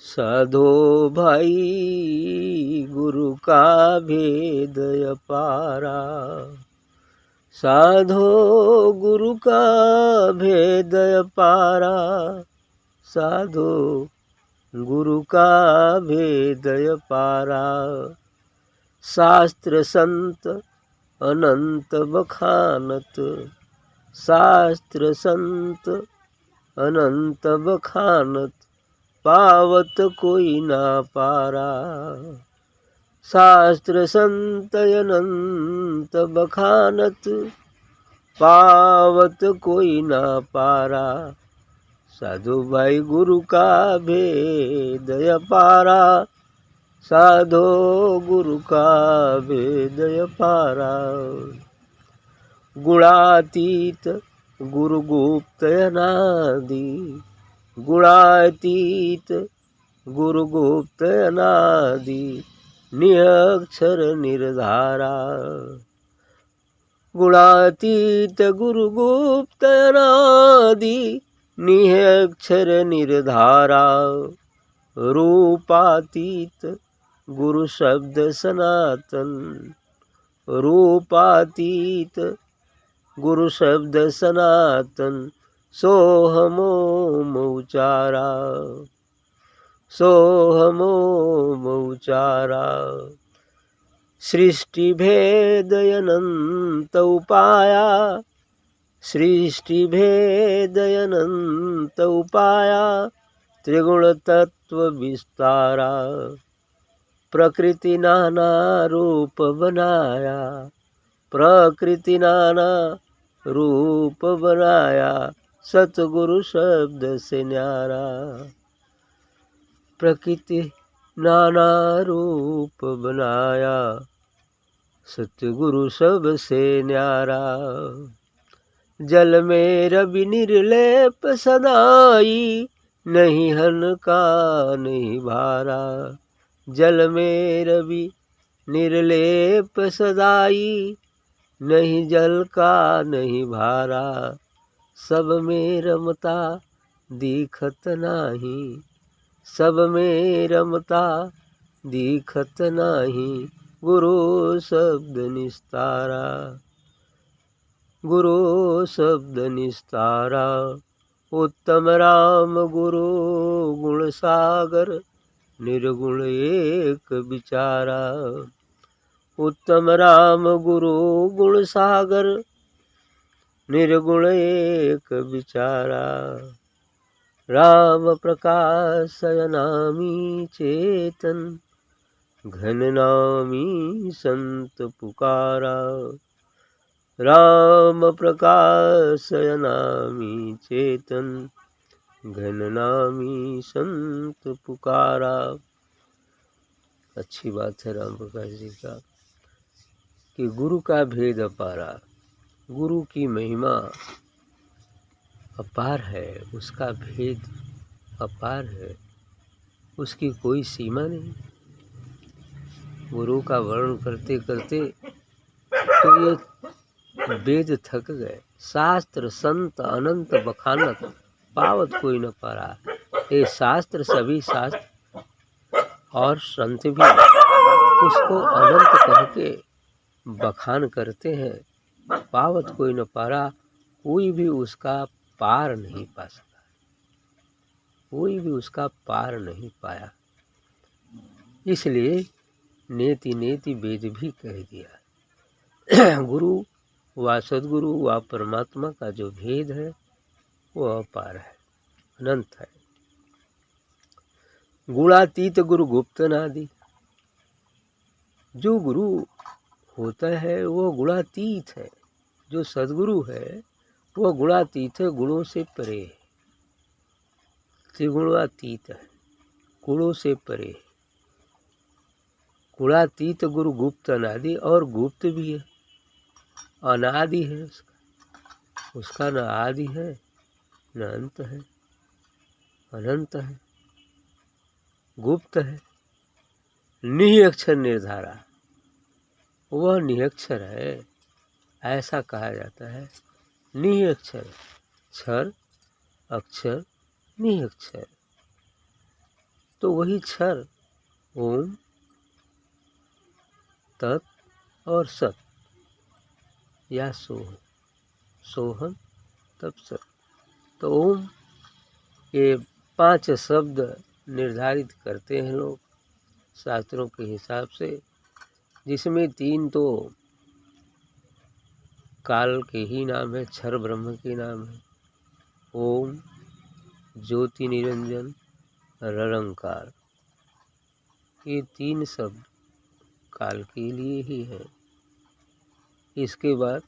साधो भाई गुरु का भेद अपारा, साधो गुरु का भेद अपारा, साधो गुरु का भेद अपारा। शास्त्र संत अनंत बखानत, शास्त्र संत अनंत बखानत, पावत कोई ना पारा। शास्त्र संत अनंत बखानत, पावत कोई ना पारा। साधु भाई गुरु का भेद अपारा, साधो गुरु का भेद अपारा। गुणातीत गुरु गुप्त अनादि, गुणातीत गुरु गुप्त अनादि, निरक्षर निर्धारा। गुणातीत गुरु गुप्त अनादि, निरक्षर निर्धारा। रूपातीत गुरु शब्द सनातन, रूपातीत गुरु शब्द सनातन, सोहमोम उचारा, सोहमोम उचारा। सृष्टि भेद अनंत उपाया, सृष्टि भेद अनंत उपाया, त्रिगुण तत्व विस्तारा। प्रकृति नाना रूप बनाया, प्रकृति नाना रूप बनाया, सतगुरु शब्द से न्यारा। प्रकृति नाना रूप बनाया, सतगुरु शब्द से न्यारा। जल में रवि निर्लेप सदाई, नहीं हन का नहीं भारा। जल में रवि निर्लेप सदाई, नहीं जल का नहीं भारा। सब में रमता दिखत नाही, सब में रमता दिखत नाही, गुरु शब्द निस्तारा, गुरु शब्द निस्तारा। उत्तम राम गुरु गुण सागर, निर्गुण एक विचारा। उत्तम राम गुरु गुण सागर, निर्गुण एक विचारा। राम प्रकाश अनामी चेतन, घन नामी संत पुकारा। राम प्रकाश अनामी चेतन, घन नामी संत पुकारा। अच्छी बात है राम प्रकाश जी का कि गुरु का भेद अपारा, गुरु की महिमा अपार है, उसका भेद अपार है, उसकी कोई सीमा नहीं। गुरु का वर्णन करते करते तो ये वेद थक गए। शास्त्र संत अनंत बखानत, पावत कोई न पारा। ये शास्त्र, सभी शास्त्र और संत भी उसको अनंत कह के बखान करते हैं, पावत कोई न पारा। कोई भी उसका पार नहीं पा सका, कोई भी उसका पार नहीं पाया। इसलिए नेति नेति वेद भी कह दिया। गुरु व सदगुरु व परमात्मा का जो भेद है वो अपार है, अनंत है। गुणातीत गुरु गुप्त नादि, जो गुरु होता है वो गुणातीत है, जो सदगुरु है वो गुणातीत है, गुणों से परे है, त्रिगुणातीत है, गुणों से परे। गुणातीत गुरु गुप्त अनादि, और गुप्त भी है, अनादि है उसका न आदि है न अंत है, अनंत है, गुप्त है। निरक्षर निर्धारा, वह निरक्षर है, ऐसा कहा जाता है। निरक्षर, क्षर अक्षर निरक्षर, तो वही क्षर ओम तत् और सत या सोहम, सोहम तब सत। तो ओम ये 5 शब्द निर्धारित करते हैं लोग शास्त्रों के हिसाब से, जिसमें 3 तो काल के ही नाम है, क्षर ब्रह्म के नाम है। ओम, ज्योति निरंजन, ररंकार, ये 3 शब्द काल के लिए ही है। इसके बाद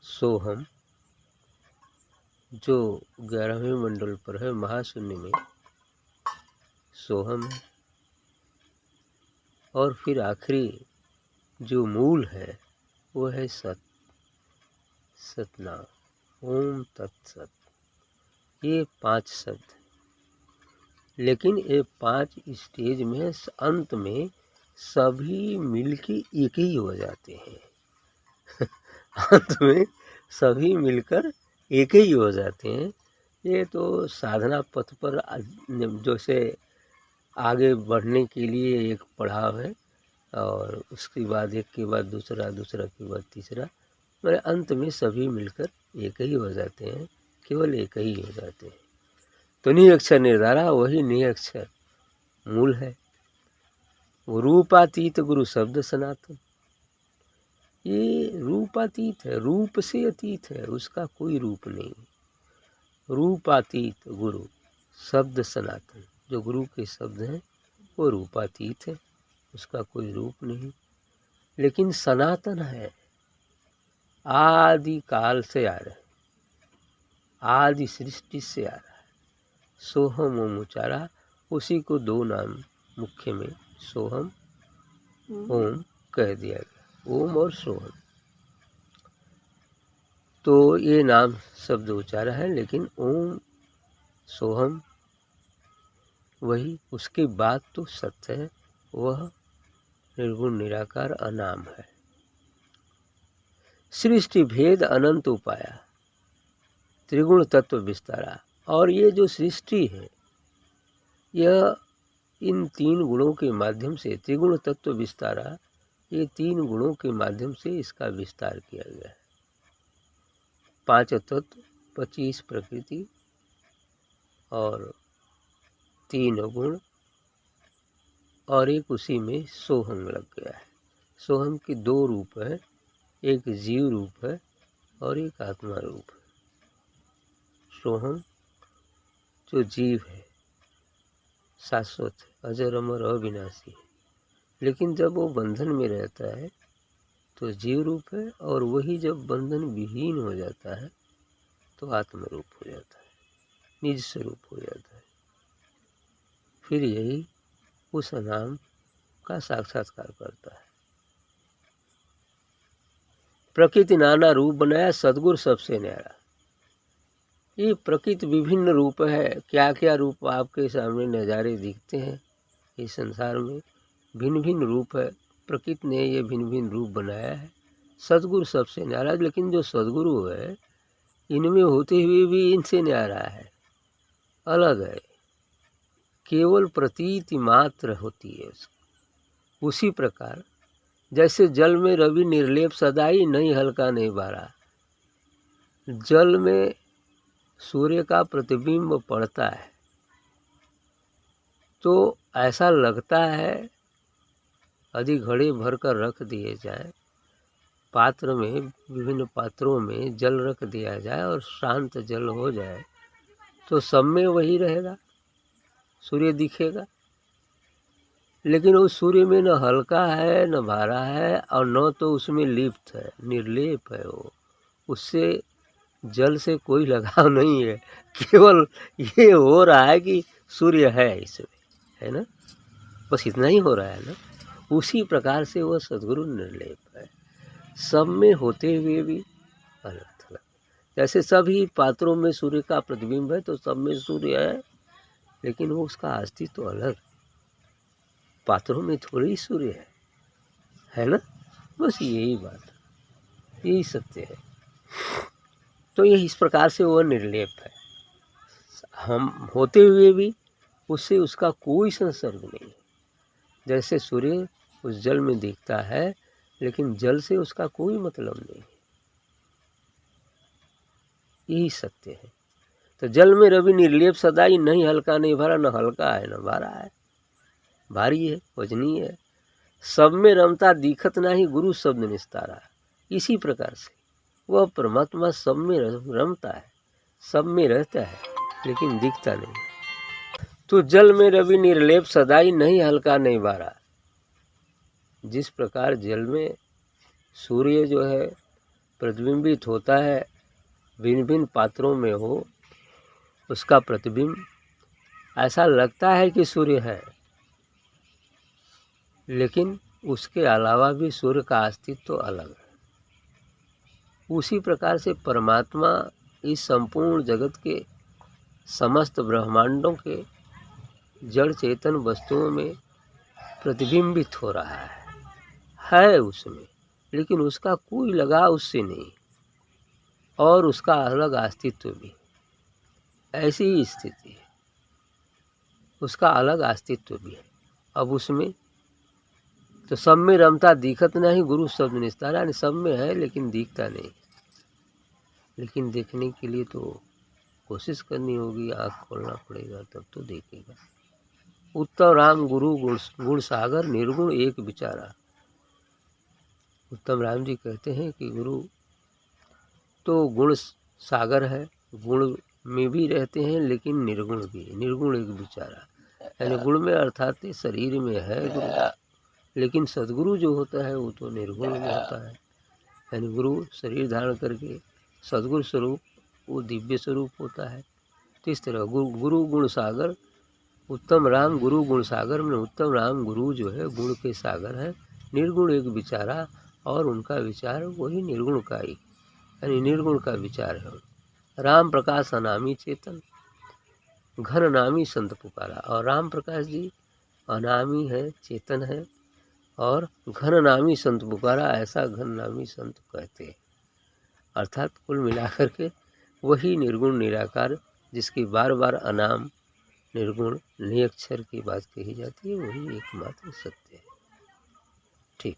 सोहम, जो 11वें मंडल पर है, महाशून्य में सोहम है। और फिर आखिरी जो मूल है वो है सत, सतनाम, ओम तत्सत। ये 5 शब्द, लेकिन ये 5 स्टेज में अंत में सभी मिलके एक ही हो जाते हैं अंत में सभी मिलकर एक ही हो जाते हैं। ये तो साधना पथ पर जैसे आगे बढ़ने के लिए एक पड़ाव है, और उसके बाद एक के बाद दूसरा, दूसरा के बाद तीसरा, मेरे अंत में सभी मिलकर एक ही हो जाते हैं, केवल एक ही हो जाते हैं। तो निरक्षर निर्धारा वही निरक्षर मूल है। वो रूपातीत गुरु शब्द सनातन, ये रूपातीत है, रूप से अतीत है, उसका कोई रूप नहीं। रूपातीत गुरु शब्द सनातन, जो गुरु के शब्द हैं वो रूपातीत है, उसका कोई रूप नहीं, लेकिन सनातन है, आदि काल से आ रहा है, आदि सृष्टि से आ रहा है। सोहम ओम उचारा, उसी को 2 नाम मुख्य में सोहम ओम कह दिया गया, ओम और सोहम। तो ये नाम शब्द उचारा है, लेकिन ओम सोहम वही, उसके बाद तो सत्य है, वह निर्गुण निराकार अनाम है। सृष्टि भेद अनंत उपाया, त्रिगुण तत्व विस्तारा। और ये जो सृष्टि है, यह इन 3 गुणों के माध्यम से, त्रिगुण तत्व विस्तारा, ये 3 गुणों के माध्यम से इसका विस्तार किया गया है। 5 तत्व, 25 प्रकृति और 3 गुण, और एक उसी में सोहम लग गया है। सोहम के 2 रूप हैं, एक जीव रूप है और एक आत्मा रूप है। सोहम जो जीव है, शाश्वत है, अजर अमर अविनाशी है, लेकिन जब वो बंधन में रहता है तो जीव रूप है, और वही जब बंधन विहीन हो जाता है तो आत्म रूप हो जाता है, निज स्वरूप हो जाता है। फिर यही उस नाम का साक्षात्कार करता है। प्रकृति नाना रूप बनाया, सद्गुरु सबसे न्यारा। ये प्रकृति विभिन्न रूप है, क्या क्या रूप आपके सामने नज़ारे दिखते हैं इस संसार में, भिन्न भिन्न रूप है। प्रकृति ने ये भिन्न भिन्न रूप बनाया है, सद्गुरु सबसे न्यारा। लेकिन जो सद्गुरु है, इनमें होते हुए भी इनसे न्यारा है, अलग है, केवल प्रतीति मात्र होती है उसकी। उसी प्रकार जैसे जल में रवि निर्लेप सदाई, नहीं हल्का नहीं बारा, जल में सूर्य का प्रतिबिंब पड़ता है तो ऐसा लगता है, यदि घड़े भर कर रख दिए जाए पात्र में, विभिन्न पात्रों में जल रख दिया जाए और शांत जल हो जाए तो सब में वही रहेगा, सूर्य दिखेगा। लेकिन उस सूर्य में न हल्का है न भारा है, और न तो उसमें लिप्त है, निर्लेप है वो, उससे जल से कोई लगाव नहीं है, केवल ये हो रहा है कि सूर्य है इसमें, है ना, बस इतना ही हो रहा है ना। उसी प्रकार से वह सद्गुरु निर्लेप है, सब में होते हुए भी अलग थलग। जैसे सभी पात्रों में सूर्य का प्रतिबिंब है तो सब में सूर्य है, लेकिन वो उसका अस्तित्व तो अलग, पात्रों में थोड़ी सूर्य है ना। बस यही बात, यही सत्य है। तो ये इस प्रकार से वह निर्लेप है, हम होते हुए भी उससे उसका कोई संसर्ग नहीं। जैसे सूर्य उस जल में दिखता है लेकिन जल से उसका कोई मतलब नहीं, यही सत्य है। तो जल में रवि निर्लेप सदाई, नहीं हल्का नहीं भरा, न हल्का है न भारा है, भारी है वजनीय है। सब में रमता दिखत नाही, गुरु शब्द निस्तारा। इसी प्रकार से वह परमात्मा सब में रमता है, सब में रहता है लेकिन दिखता नहीं। तो जल में रवि निर्लेप सदाई, नहीं हल्का नहीं भारा। जिस प्रकार जल में सूर्य जो है प्रतिबिंबित होता है, भिन्न भिन्न पात्रों में हो उसका प्रतिबिंब, ऐसा लगता है कि सूर्य है, लेकिन उसके अलावा भी सूर्य का अस्तित्व तो अलग है। उसी प्रकार से परमात्मा इस संपूर्ण जगत के समस्त ब्रह्मांडों के जड़ चेतन वस्तुओं में प्रतिबिंबित हो रहा है उसमें, लेकिन उसका कोई लगाव उससे नहीं और उसका अलग अस्तित्व भी। ऐसी ही स्थिति है, उसका अलग अस्तित्व भी है। अब उसमें तो सब में रमता दिखत नहीं, गुरु शब्द निस्तारा, यानी सब में है लेकिन दिखता नहीं। लेकिन देखने के लिए तो कोशिश करनी होगी, आँख खोलना पड़ेगा तब तो देखेगा। उत्तम राम गुरु गुण सागर, निर्गुण एक विचारा। उत्तम राम जी कहते हैं कि गुरु तो गुण सागर है, गुण में भी रहते हैं लेकिन निर्गुण भी है। निर्गुण एक विचारा, यानी गुण में अर्थात शरीर में है गुरु, लेकिन सदगुरु जो होता है वो तो निर्गुण में होता है। यानी गुरु शरीर धारण करके सदगुरु स्वरूप, वो दिव्य स्वरूप होता है। तो इस तरह गुरु गुण सागर, उत्तम राम गुरु गुण सागर में उत्तम राम गुरु जो है गुण के सागर है। निर्गुण एक विचारा, और उनका विचार वही निर्गुण का ही, यानी निर्गुण का विचार है। राम प्रकाश अनामी चेतन, घन नामी संत पुकारा। और राम प्रकाश जी अनामी है, चेतन है, और घन नामी संत पुकारा, ऐसा घन नामी संत कहते हैं। अर्थात कुल मिलाकर के वही निर्गुण निराकार, जिसकी बार बार अनाम निर्गुण निरक्षर की बात कही जाती है, वही एकमात्र सत्य है। ठीक।